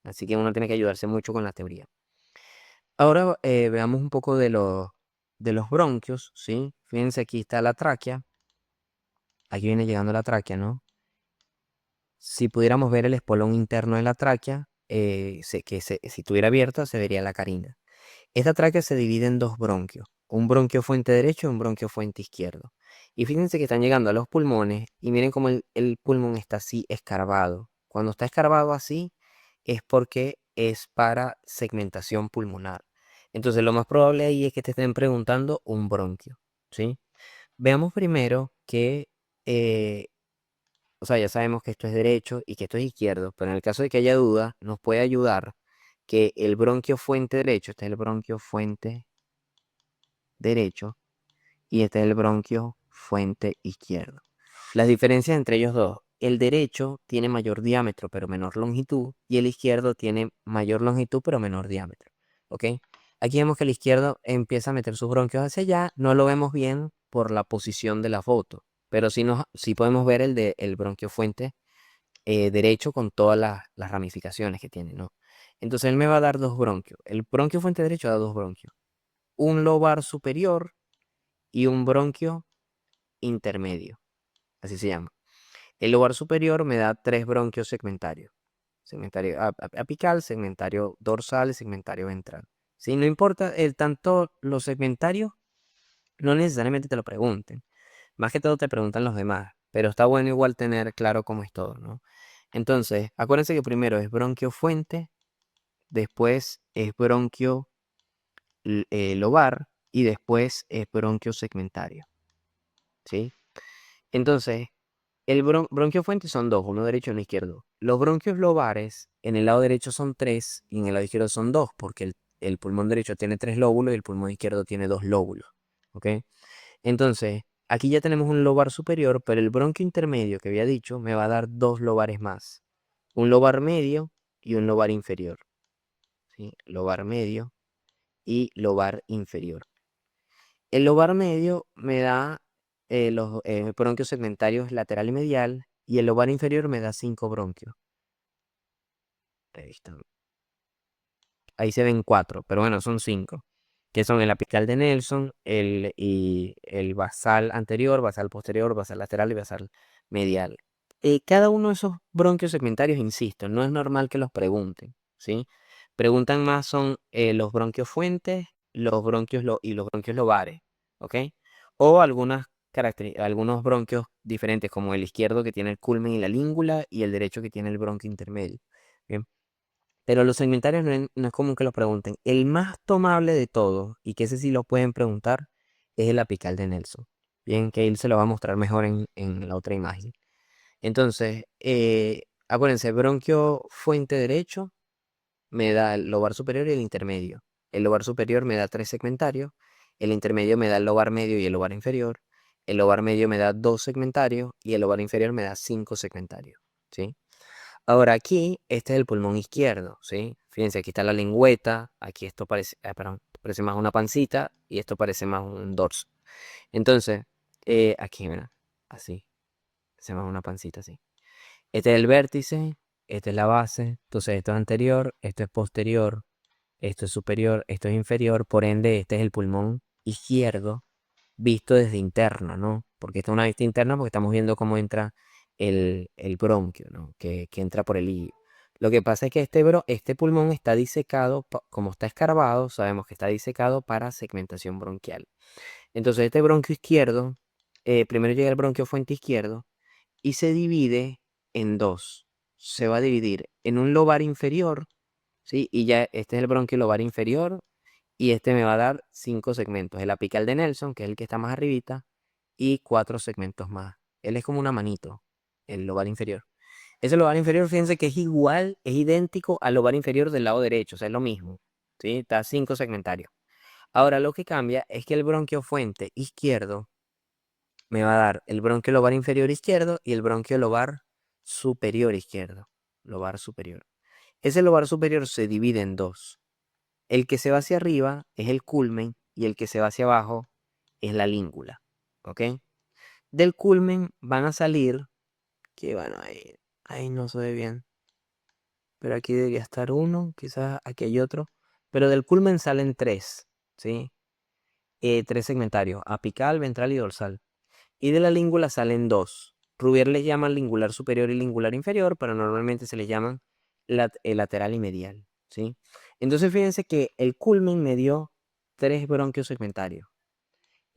Así que uno tiene que ayudarse mucho con la teoría. Ahora veamos un poco de los bronquios, ¿sí? Fíjense, aquí está la tráquea. Aquí viene llegando la tráquea, ¿no? Si pudiéramos ver el espolón interno de la tráquea, si estuviera abierta, se vería la carina. Esta tráquea se divide en dos bronquios, un bronquio fuente derecho y un bronquio fuente izquierdo. Y fíjense que están llegando a los pulmones y miren cómo el pulmón está así escarbado. Cuando está escarbado así es porque es para segmentación pulmonar. Entonces lo más probable ahí es que te estén preguntando un bronquio, ¿sí? Veamos primero que, o sea, ya sabemos que esto es derecho y que esto es izquierdo, pero en el caso de que haya duda, nos puede ayudar que el bronquio fuente derecho, este es el bronquio fuente derecho y este es el bronquio fuente izquierdo. Las diferencias entre ellos dos: el derecho tiene mayor diámetro pero menor longitud y el izquierdo tiene mayor longitud pero menor diámetro. ¿Ok? Aquí vemos que el izquierdo empieza a meter sus bronquios hacia allá, no lo vemos bien por la posición de la foto, pero sí podemos ver el bronquio fuente derecho con todas las ramificaciones que tiene, ¿no? Entonces él me va a dar dos bronquios. El bronquio fuente derecho da dos bronquios: un lobar superior y un bronquio intermedio, así se llama. El lobar superior me da tres bronquios segmentarios: segmentario apical, segmentario dorsal y segmentario ventral. Si no importa tanto los segmentarios, no necesariamente te lo pregunten. Más que todo te preguntan los demás, pero está bueno igual tener claro cómo es todo, ¿no? Entonces, acuérdense que primero es bronquio fuente, después es bronquio lobar y después es bronquio segmentario, ¿sí? Entonces, el bronquio fuente son dos, uno derecho y uno izquierdo. Los bronquios lobares en el lado derecho son tres y en el lado izquierdo son dos, porque el pulmón derecho tiene tres lóbulos y el pulmón izquierdo tiene dos lóbulos, ¿ok? Entonces, aquí ya tenemos un lobar superior, pero el bronquio intermedio que había dicho me va a dar dos lobares más: un lobar medio y un lobar inferior, ¿sí? Lobar medio y lobar inferior. El lobar medio me da los bronquios segmentarios lateral y medial, y el lobar inferior me da 5 bronquios. Ahí están. Ahí se ven 4, pero bueno, son 5, que son el apical de Nelson, el basal anterior, basal posterior, basal lateral y basal medial. Cada uno de esos bronquios segmentarios, insisto, no es normal que los pregunten, ¿sí? Preguntan más son los bronquios fuentes, los bronquios y los bronquios lobares, ¿ok? O algunos bronquios diferentes, como el izquierdo que tiene el culmen y la língula y el derecho que tiene el bronquio intermedio. ¿Bien? Pero los segmentarios no es común que los pregunten. El más tomable de todos, y que ese sí lo pueden preguntar, es el apical de Nelson. Bien, que él se lo va a mostrar mejor en la otra imagen. Entonces, acuérdense, bronquio fuente derecho me da el lobar superior y el intermedio. El lobar superior me da tres segmentarios, el intermedio me da el lobar medio y el lobar inferior, el lobar medio me da dos segmentarios y el lobar inferior me da cinco segmentarios, ¿sí? Ahora aquí, este es el pulmón izquierdo, ¿sí? Fíjense, aquí está la lengüeta, aquí esto parece, perdón, parece más una pancita y esto parece más un dorso. Entonces, aquí, mira, así, se más una pancita así. Este es el vértice, esta es la base, entonces esto es anterior, esto es posterior, esto es superior, esto es inferior, por ende este es el pulmón izquierdo visto desde interno, ¿no? Porque esta es una vista interna porque estamos viendo cómo entra el bronquio, ¿no? Que entra por el ilio. Lo que pasa es que este pulmón está disecado, como está escarbado, sabemos que está disecado para segmentación bronquial. Entonces este bronquio izquierdo, primero llega el bronquio fuente izquierdo y se divide en dos. Se va a dividir en un lobar inferior, ¿sí? Y ya este es el bronquio lobar inferior y este me va a dar 5 segmentos. El apical de Nelson, que es el que está más arribita, y 4 segmentos más. Él es como una manito, el lobar inferior. Ese lobar inferior, fíjense que es igual, es idéntico al lobar inferior del lado derecho, o sea, es lo mismo. ¿Sí? Está 5 segmentarios. Ahora lo que cambia es que el bronquio fuente izquierdo me va a dar el bronquio lobar inferior izquierdo y el bronquio lobar superior izquierdo. Lobar superior. Ese lobar superior se divide en dos. El que se va hacia arriba es el culmen y el que se va hacia abajo es la língula. ¿Ok? Del culmen van a salir, que bueno, ahí no se ve bien, pero aquí debería estar uno, quizás aquí hay otro, pero del culmen salen tres, ¿sí? Tres segmentarios, apical, ventral y dorsal. Y de la língula salen dos. Rubier les llaman lingular superior y lingular inferior, pero normalmente se les llaman lateral y medial, ¿sí? Entonces fíjense que el culmen me dio tres bronquios segmentarios.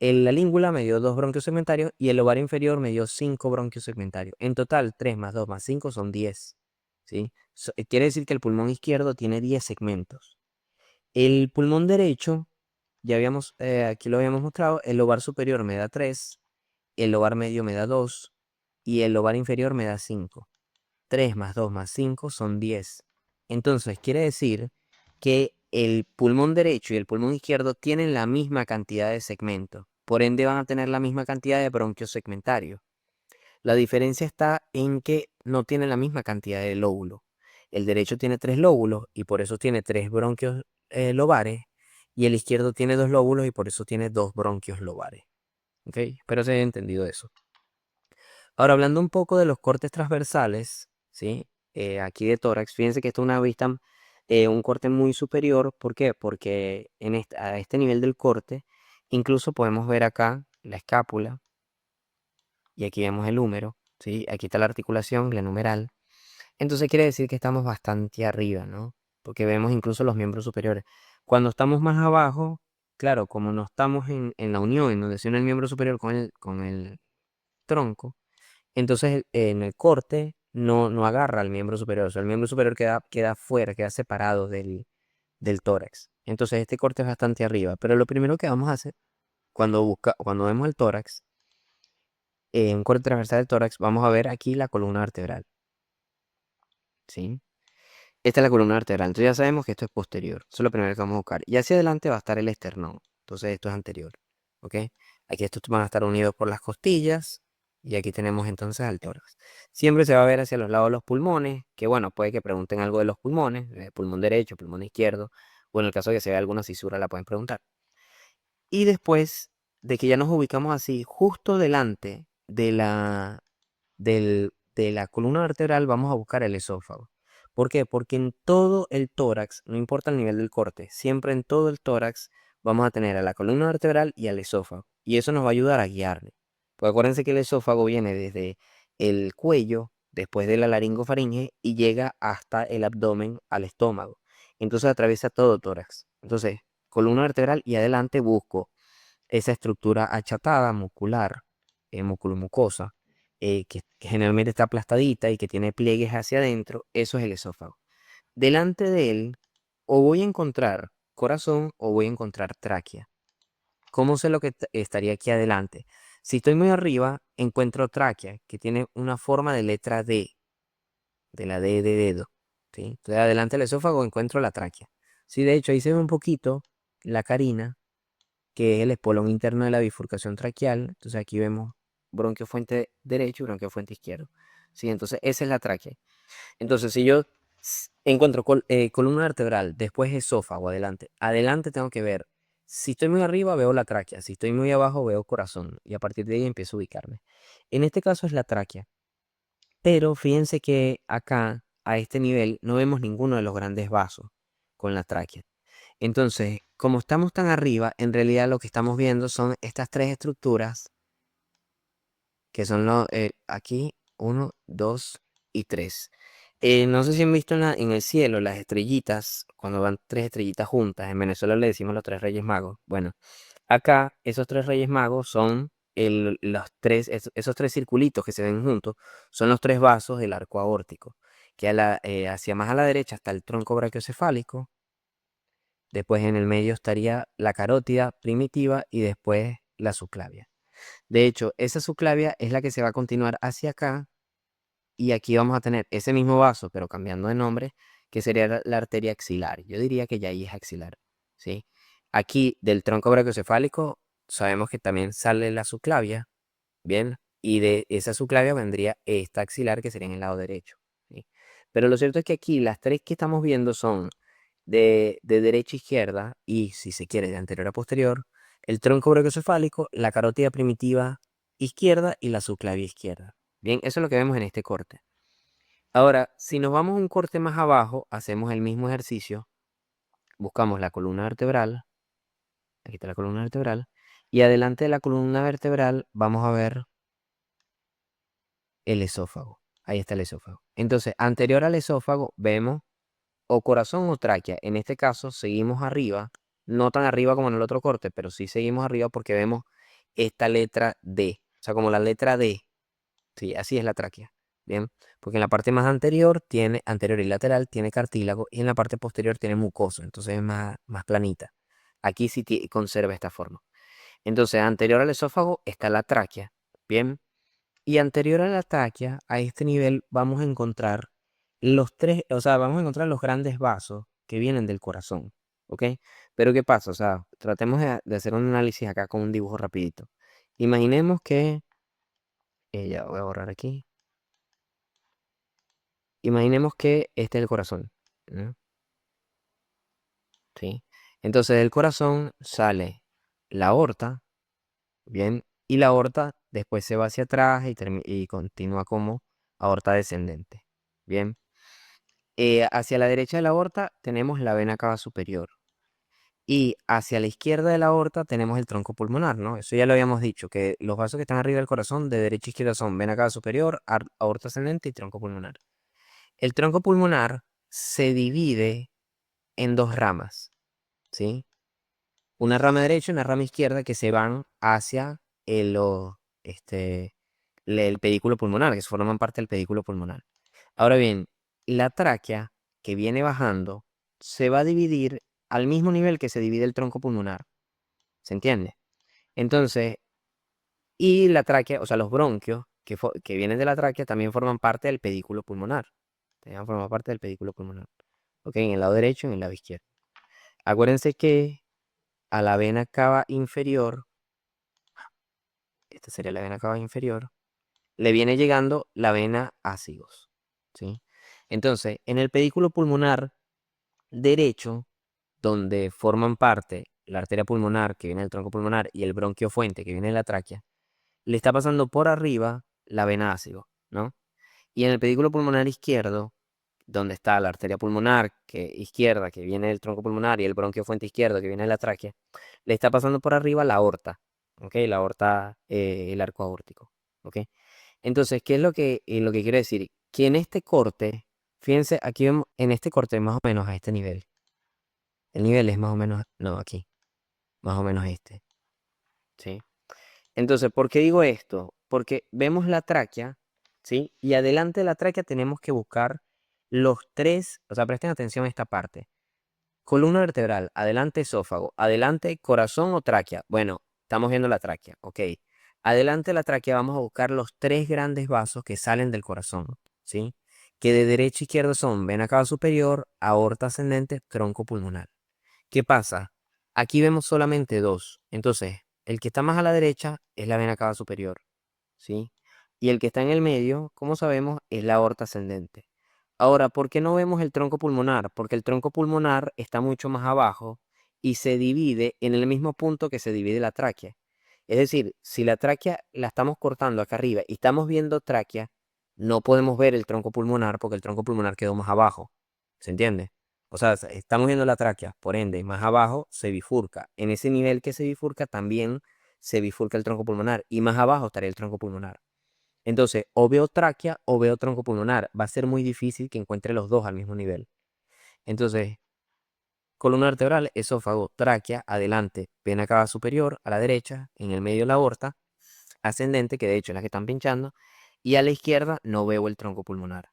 La língula me dio dos bronquios segmentarios y el lobar inferior me dio 5 bronquios segmentarios. En total, 3 más 2 más 5 son 10, ¿sí? Quiere decir que el pulmón izquierdo tiene 10 segmentos. El pulmón derecho, ya habíamos, aquí lo habíamos mostrado, el lobar superior me da 3, el lobar medio me da 2 y el lobar inferior me da 5. 3 más 2 más 5 son 10. Entonces, quiere decir que el pulmón derecho y el pulmón izquierdo tienen la misma cantidad de segmentos. Por ende, van a tener la misma cantidad de bronquios segmentarios. La diferencia está en que no tienen la misma cantidad de lóbulos. El derecho tiene 3 lóbulos y por eso tiene 3 bronquios lobares. Y el izquierdo tiene 2 lóbulos y por eso tiene 2 bronquios lobares. ¿Ok? Espero se haya entendido eso. Ahora, hablando un poco de los cortes transversales, ¿sí? Aquí de tórax, fíjense que esto es una vista, un corte muy superior. ¿Por qué? Porque a este nivel del corte, incluso podemos ver acá la escápula y aquí vemos el húmero, ¿sí? Aquí está la articulación, la numeral. Entonces quiere decir que estamos bastante arriba, ¿no? Porque vemos incluso los miembros superiores. Cuando estamos más abajo, claro, como no estamos en la unión, en donde se une el miembro superior con el tronco, entonces en el corte no agarra al miembro superior, o sea, el miembro superior queda fuera, queda separado del tórax. Entonces este corte es bastante arriba, pero lo primero que vamos a hacer cuando vemos el tórax, un corte transversal del tórax, vamos a ver aquí la columna vertebral, ¿sí? Esta es la columna vertebral, entonces ya sabemos que esto es posterior, eso es lo primero que vamos a buscar. Y hacia adelante va a estar el esternón, entonces esto es anterior, ¿ok? Aquí estos van a estar unidos por las costillas y aquí tenemos entonces al tórax. Siempre se va a ver hacia los lados de los pulmones, que bueno, puede que pregunten algo de los pulmones, pulmón derecho, pulmón izquierdo, o en el caso de que se vea alguna cisura la pueden preguntar. Y después de que ya nos ubicamos así, justo delante de la columna vertebral, vamos a buscar el esófago. ¿Por qué? Porque en todo el tórax, no importa el nivel del corte, siempre en todo el tórax vamos a tener a la columna vertebral y al esófago. Y eso nos va a ayudar a guiarle. Pues acuérdense que el esófago viene desde el cuello, después de la laringofaringe, y llega hasta el abdomen, al estómago. Entonces atraviesa todo el tórax. Entonces, columna vertebral y adelante busco esa estructura achatada, muscular, mucosa, que generalmente está aplastadita y que tiene pliegues hacia adentro, eso es el esófago. Delante de él, o voy a encontrar corazón o voy a encontrar tráquea. ¿Cómo sé lo que estaría aquí adelante? Si estoy muy arriba, encuentro tráquea, que tiene una forma de letra D, de la D de dedo. ¿Sí? Entonces, adelante del esófago encuentro la tráquea. Sí, de hecho, ahí se ve un poquito la carina, que es el espolón interno de la bifurcación traqueal. Entonces aquí vemos bronquio fuente derecho y bronquio fuente izquierdo. Sí, entonces esa es la tráquea. Entonces, si yo encuentro columna vertebral, después esófago, adelante. Adelante tengo que ver. Si estoy muy arriba, veo la tráquea. Si estoy muy abajo, veo corazón. Y a partir de ahí empiezo a ubicarme. En este caso es la tráquea. Pero fíjense que acá, a este nivel, no vemos ninguno de los grandes vasos con la tráquea. Entonces, como estamos tan arriba, en realidad lo que estamos viendo son estas tres estructuras, que son aquí, 1, 2 y 3. No sé si han visto en el cielo las estrellitas, cuando van tres estrellitas juntas. En Venezuela le decimos los tres Reyes Magos. Bueno, acá esos tres Reyes Magos son esos tres circulitos que se ven juntos, son los tres vasos del arco aórtico, que hacia más a la derecha está el tronco brachiocefálico, después en el medio estaría la carótida primitiva y después la subclavia. De hecho, esa subclavia es la que se va a continuar hacia acá y aquí vamos a tener ese mismo vaso, pero cambiando de nombre, que sería la arteria axilar. Yo diría que ya ahí es axilar, ¿sí? Aquí del tronco brachiocefálico sabemos que también sale la subclavia, ¿bien? Y de esa subclavia vendría esta axilar que sería en el lado derecho, ¿sí? Pero lo cierto es que aquí las tres que estamos viendo son de derecha a izquierda y, si se quiere, de anterior a posterior, el tronco brachiocefálico, la carótida primitiva izquierda y la subclavia izquierda. Bien, eso es lo que vemos en este corte. Ahora, si nos vamos a un corte más abajo, hacemos el mismo ejercicio, buscamos la columna vertebral, aquí está la columna vertebral, y adelante de la columna vertebral vamos a ver el esófago. Ahí está el esófago. Entonces, anterior al esófago vemos o corazón o tráquea. En este caso seguimos arriba, no tan arriba como en el otro corte, pero sí seguimos arriba porque vemos esta letra D, o sea, como la letra D. Sí, así es la tráquea. Bien, porque en la parte más anterior y lateral tiene cartílago y en la parte posterior tiene mucoso, entonces es más planita. Aquí sí conserva esta forma. Entonces, anterior al esófago está la tráquea. Bien, y anterior a la tráquea, a este nivel vamos a encontrar los tres, o sea, vamos a encontrar los grandes vasos que vienen del corazón, ¿ok? Pero ¿qué pasa? O sea, tratemos de hacer un análisis acá con un dibujo rapidito. Imaginemos que, ya voy a borrar aquí. Imaginemos que este es el corazón, ¿no? ¿Sí? Entonces del corazón sale la aorta, ¿bien? Y la aorta después se va hacia atrás y continúa como aorta descendente, ¿bien? Hacia la derecha de la aorta tenemos la vena cava superior. Y hacia la izquierda de la aorta tenemos el tronco pulmonar, ¿no? Eso ya lo habíamos dicho, que los vasos que están arriba del corazón de derecha a izquierda son vena cava superior, aorta ascendente y tronco pulmonar. El tronco pulmonar se divide en dos ramas, ¿sí? Una rama derecha y una rama izquierda que se van hacia este, el pedículo pulmonar, que forman parte del pedículo pulmonar. Ahora bien, la tráquea que viene bajando se va a dividir al mismo nivel que se divide el tronco pulmonar. ¿Se entiende? Entonces, y la tráquea, o sea, los bronquios que vienen de la tráquea también forman parte del pedículo pulmonar. También forman parte del pedículo pulmonar. ¿Ok? En el lado derecho y en el lado izquierdo. Acuérdense que a la vena cava inferior, esta sería la vena cava inferior, le viene llegando la vena ácigos, ¿sí? Entonces, en el pedículo pulmonar derecho, donde forman parte la arteria pulmonar que viene del tronco pulmonar y el bronquio fuente que viene de la tráquea, le está pasando por arriba la vena ácido, ¿no? Y en el pedículo pulmonar izquierdo, donde está la arteria pulmonar izquierda que viene del tronco pulmonar y el bronquio fuente izquierdo que viene de la tráquea, le está pasando por arriba la aorta, ¿ok? La aorta, el arco aórtico, ¿ok? Entonces, ¿qué es lo que quiero decir? Que en este corte, fíjense, aquí vemos, en este corte más o menos a este nivel. El nivel es más o menos, no, aquí, más o menos este, ¿sí? Entonces, ¿por qué digo esto? Porque vemos la tráquea, ¿sí? Y adelante de la tráquea tenemos que buscar los tres, o sea, presten atención a esta parte. Columna vertebral, adelante esófago, adelante corazón o tráquea. Bueno, estamos viendo la tráquea, ok. Adelante de la tráquea vamos a buscar los tres grandes vasos que salen del corazón, ¿sí? Que de derecha a izquierda son vena cava superior, aorta ascendente, tronco pulmonar. ¿Qué pasa? Aquí vemos solamente dos. Entonces, el que está más a la derecha es la vena cava superior, ¿sí? Y el que está en el medio, como sabemos, es la aorta ascendente. Ahora, ¿por qué no vemos el tronco pulmonar? Porque el tronco pulmonar está mucho más abajo y se divide en el mismo punto que se divide la tráquea. Es decir, si la tráquea la estamos cortando acá arriba y estamos viendo tráquea, no podemos ver el tronco pulmonar porque el tronco pulmonar quedó más abajo. ¿Se entiende? O sea, estamos viendo la tráquea, por ende, más abajo se bifurca. En ese nivel que se bifurca también se bifurca el tronco pulmonar y más abajo estaría el tronco pulmonar. Entonces, o veo tráquea o veo tronco pulmonar. Va a ser muy difícil que encuentre los dos al mismo nivel. Entonces, columna vertebral, esófago, tráquea, adelante, vena cava superior, a la derecha, en el medio la aorta, ascendente, que de hecho es la que están pinchando, y a la izquierda no veo el tronco pulmonar.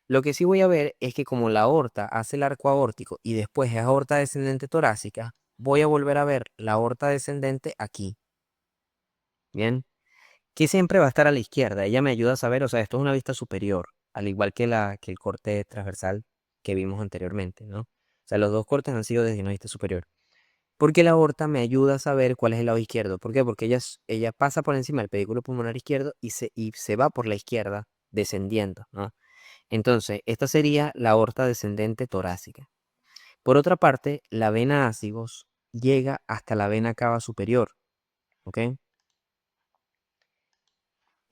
Lo que sí voy a ver es que como la aorta hace el arco aórtico y después es aorta descendente torácica, voy a volver a ver la aorta descendente aquí. Bien, que siempre va a estar a la izquierda. Ella me ayuda a saber, o sea, esto es una vista superior, al igual que el corte transversal que vimos anteriormente, ¿no? O sea, los dos cortes han sido desde una vista superior. Porque la aorta me ayuda a saber cuál es el lado izquierdo. ¿Por qué? Porque ella pasa por encima del pedículo pulmonar izquierdo y se va por la izquierda descendiendo, ¿no? Entonces, esta sería la aorta descendente torácica. Por otra parte, la vena ácigos llega hasta la vena cava superior, ¿ok?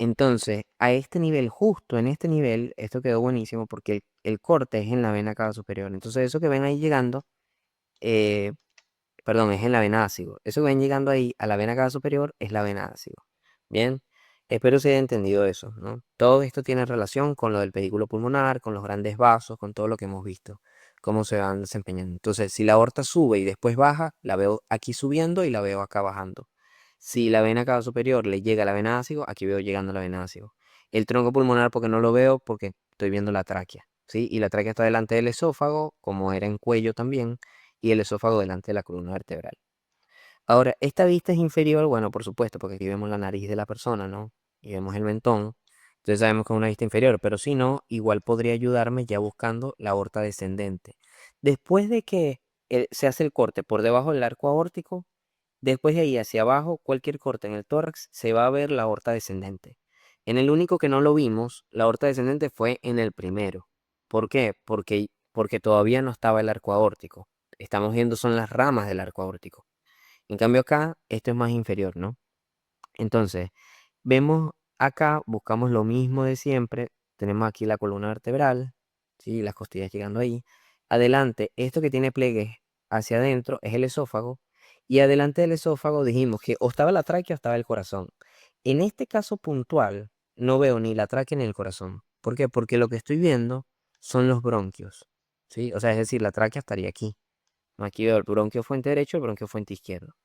Entonces, a este nivel, justo en este nivel, esto quedó buenísimo porque el corte es en la vena cava superior. Entonces, eso que ven ahí llegando, eh, perdón, es en la vena ácido. Eso que ven llegando ahí a la vena cava superior es la vena ácido. Bien, espero se haya entendido eso, ¿no? Todo esto tiene relación con lo del pedículo pulmonar, con los grandes vasos, con todo lo que hemos visto, cómo se van desempeñando. Entonces, si la aorta sube y después baja, la veo aquí subiendo y la veo acá bajando. Si la vena cava superior le llega a la vena ácido, aquí veo llegando la vena ácido. El tronco pulmonar porque no lo veo porque estoy viendo la tráquea, ¿sí? Y la tráquea está delante del esófago, como era en cuello también, y el esófago delante de la columna vertebral. Ahora, esta vista es inferior, bueno, por supuesto, porque aquí vemos la nariz de la persona, ¿no? Y vemos el mentón. Entonces sabemos que es una vista inferior, pero si no, igual podría ayudarme ya buscando la aorta descendente. Después de que se hace el corte por debajo del arco aórtico, después de ahí hacia abajo, cualquier corte en el tórax, se va a ver la aorta descendente. En el único que no lo vimos, la aorta descendente fue en el primero. ¿Por qué? Porque todavía no estaba el arco aórtico. Estamos viendo son las ramas del arco aórtico. En cambio acá, esto es más inferior, ¿no? Entonces, vemos acá, buscamos lo mismo de siempre. Tenemos aquí la columna vertebral, ¿sí? Las costillas llegando ahí. Adelante, esto que tiene pliegues hacia adentro es el esófago. Y adelante del esófago dijimos que o estaba la tráquea o estaba el corazón. En este caso puntual, no veo ni la tráquea ni el corazón. ¿Por qué? Porque lo que estoy viendo son los bronquios, ¿sí? O sea, es decir, la tráquea estaría aquí. Aquí veo el bronquio fuente derecho, el bronquio fuente izquierdo.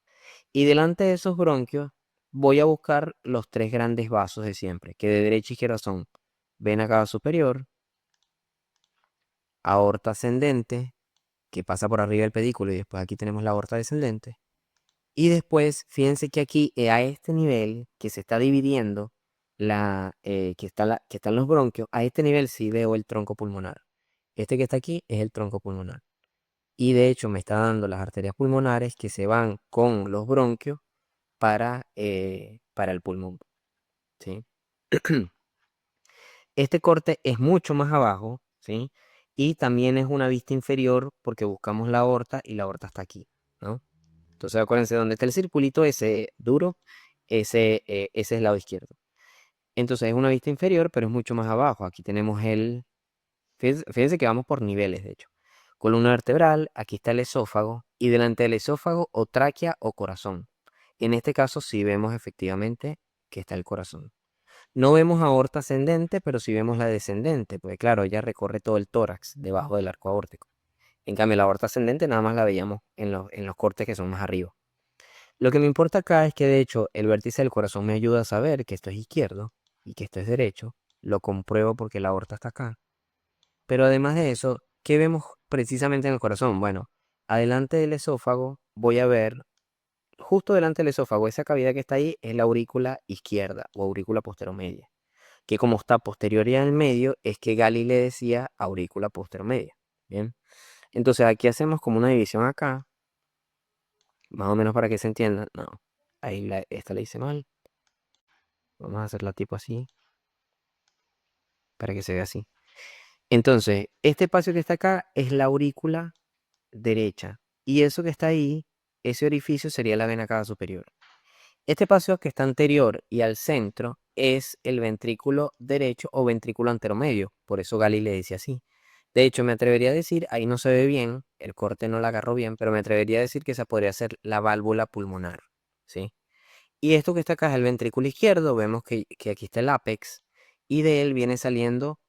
Y delante de esos bronquios voy a buscar los tres grandes vasos de siempre, que de derecha a izquierda son vena cava superior, aorta ascendente, que pasa por arriba del pedículo y después aquí tenemos la aorta descendente. Y después, fíjense que aquí a este nivel que se está dividiendo, que están los bronquios, a este nivel sí veo el tronco pulmonar. Este que está aquí es el tronco pulmonar. Y de hecho me está dando las arterias pulmonares que se van con los bronquios para el pulmón, ¿sí? Este corte es mucho más abajo, ¿sí? Y también es una vista inferior porque buscamos la aorta y la aorta está aquí, ¿no? Entonces acuérdense, donde está el circulito ese duro, ese es el lado izquierdo. Entonces es una vista inferior, pero es mucho más abajo. Aquí tenemos fíjense que vamos por niveles, de hecho. Columna vertebral, aquí está el esófago, y delante del esófago o tráquea o corazón. En este caso sí vemos efectivamente que está el corazón. No vemos aorta ascendente, pero sí vemos la descendente, porque claro, ella recorre todo el tórax debajo del arco aórtico. En cambio, la aorta ascendente nada más la veíamos en los cortes que son más arriba. Lo que me importa acá es que de hecho el vértice del corazón me ayuda a saber que esto es izquierdo y que esto es derecho. Lo compruebo porque la aorta está acá. Pero además de eso, ¿qué vemos precisamente en el corazón? Bueno, adelante del esófago voy a ver, justo delante del esófago, esa cavidad que está ahí es la aurícula izquierda o aurícula posteromedia, que como está posterior y al medio, es que Gali le decía aurícula posteromedia. Bien, entonces aquí hacemos como una división acá, más o menos para que se entienda. No, ahí esta la hice mal. Vamos a hacerla tipo así, para que se vea así. Entonces, este espacio que está acá es la aurícula derecha. Y eso que está ahí, ese orificio sería la vena cava superior. Este espacio que está anterior y al centro es el ventrículo derecho o ventrículo anteromedio. Por eso Gali le dice así. De hecho, me atrevería a decir, ahí no se ve bien, el corte no la agarró bien, pero me atrevería a decir que esa podría ser la válvula pulmonar, ¿sí? Y esto que está acá es el ventrículo izquierdo, vemos que aquí está el ápex, y de él viene saliendo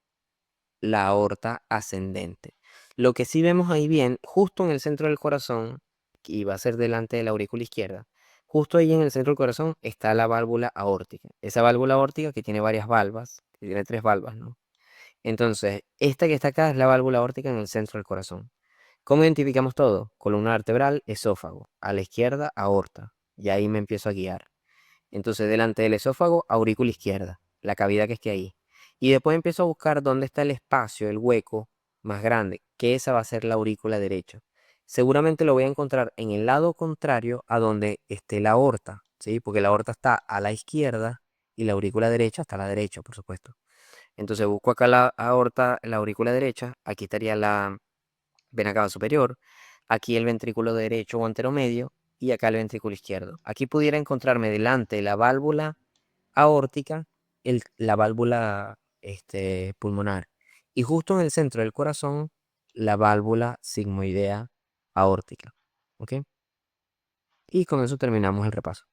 la aorta ascendente. Lo que sí vemos ahí bien, justo en el centro del corazón, y va a ser delante de la aurícula izquierda, justo ahí en el centro del corazón está la válvula aórtica. Esa válvula aórtica que tiene varias valvas, que tiene 3 valvas, ¿no? Entonces, esta que está acá es la válvula aórtica en el centro del corazón. ¿Cómo identificamos todo? Columna vertebral, esófago. A la izquierda, aorta. Y ahí me empiezo a guiar. Entonces, delante del esófago, aurícula izquierda, la cavidad que esté ahí. Y después empiezo a buscar dónde está el espacio, el hueco más grande, que esa va a ser la aurícula derecha. Seguramente lo voy a encontrar en el lado contrario a donde esté la aorta, ¿sí? Porque la aorta está a la izquierda y la aurícula derecha está a la derecha, por supuesto. Entonces busco acá la aorta, la aurícula derecha, aquí estaría la vena cava superior, aquí el ventrículo derecho o anteromedio y acá el ventrículo izquierdo. Aquí pudiera encontrarme delante la válvula aórtica, la válvula pulmonar y justo en el centro del corazón la válvula sigmoidea aórtica. ¿Ok? Y con eso terminamos el repaso.